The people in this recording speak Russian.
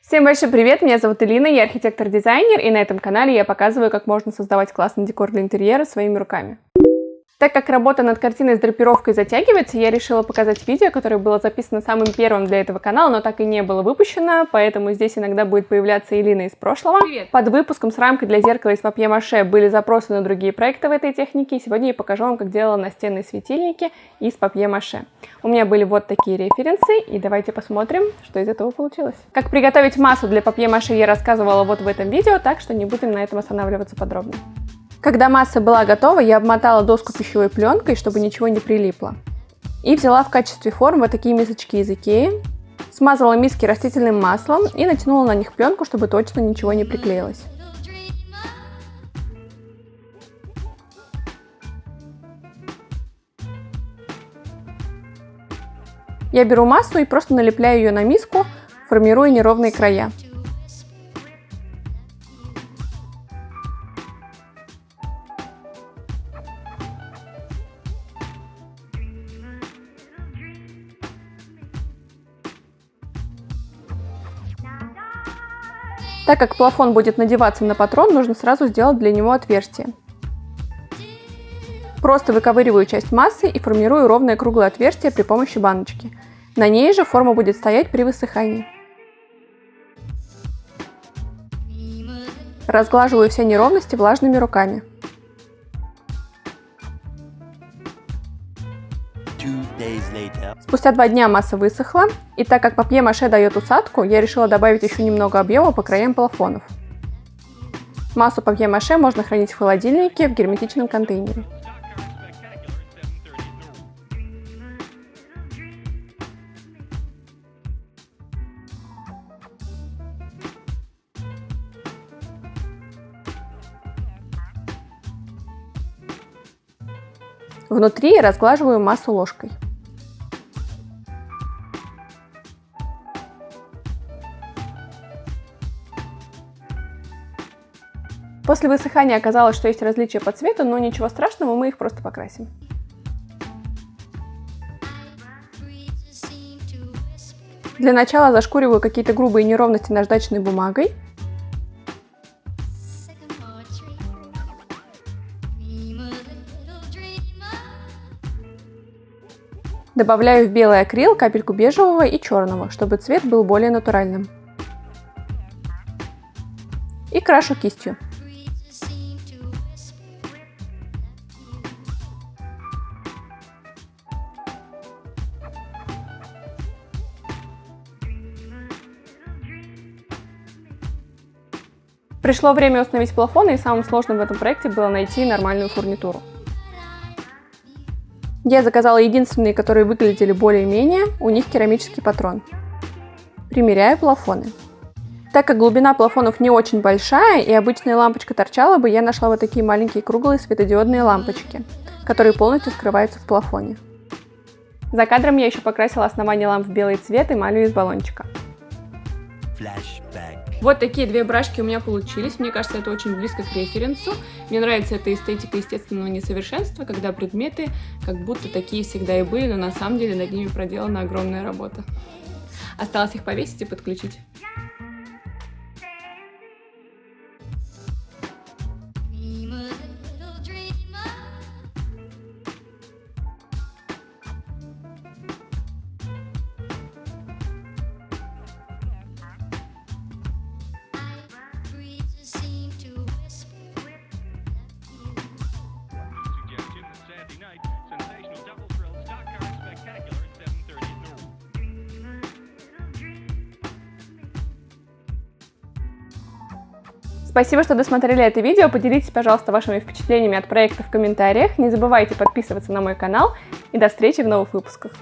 Всем большой привет, меня зовут Элина, я архитектор-дизайнер, и на этом канале я показываю, как можно создавать классный декор для интерьера своими руками. Так как работа над картиной с драпировкой затягивается, я решила показать видео, которое было записано самым первым для этого канала, но так и не было выпущено, поэтому здесь иногда будет появляться Элина из прошлого. Привет. Под выпуском с рамкой для зеркала из папье-маше были запросы на другие проекты в этой технике, и сегодня я покажу вам, как делала настенные светильники из папье-маше. У меня были вот такие референсы, и давайте посмотрим, что из этого получилось. Как приготовить массу для папье-маше я рассказывала вот в этом видео, так что не будем на этом останавливаться подробно. Когда масса была готова, я обмотала доску пищевой пленкой, чтобы ничего не прилипло. И взяла в качестве форм вот такие мисочки из Икеи, смазала миски растительным маслом и натянула на них пленку, чтобы точно ничего не приклеилось. Я беру массу и просто налепляю ее на миску, формируя неровные края. Так как плафон будет надеваться на патрон, нужно сразу сделать для него отверстие. Просто выковыриваю часть массы и формирую ровное круглое отверстие при помощи баночки. На ней же форма будет стоять при высыхании. Разглаживаю все неровности влажными руками. Спустя 2 дня масса высохла, и так как папье-маше дает усадку, я решила добавить еще немного объема по краям плафонов. Массу папье-маше можно хранить в холодильнике в герметичном контейнере. Внутри разглаживаю массу ложкой. После высыхания оказалось, что есть различия по цвету, но ничего страшного, мы их просто покрасим. Для начала зашкуриваю какие-то грубые неровности наждачной бумагой. Добавляю в белый акрил капельку бежевого и черного, чтобы цвет был более натуральным. И крашу кистью. Пришло время установить плафоны, и самым сложным в этом проекте было найти нормальную фурнитуру. Я заказала единственные, которые выглядели более-менее, у них керамический патрон. Примеряю плафоны. Так как глубина плафонов не очень большая и обычная лампочка торчала бы, я нашла вот такие маленькие круглые светодиодные лампочки, которые полностью скрываются в плафоне. За кадром я еще покрасила основание ламп в белый цвет эмалью из баллончика. Вот такие 2 брашки у меня получились. Мне кажется, это очень близко к референсу. Мне нравится эта эстетика естественного несовершенства, когда предметы как будто такие всегда и были, но на самом деле над ними проделана огромная работа. Осталось их повесить и подключить. Спасибо, что досмотрели это видео. Поделитесь, пожалуйста, вашими впечатлениями от проекта в комментариях. Не забывайте подписываться на мой канал. И до встречи в новых выпусках.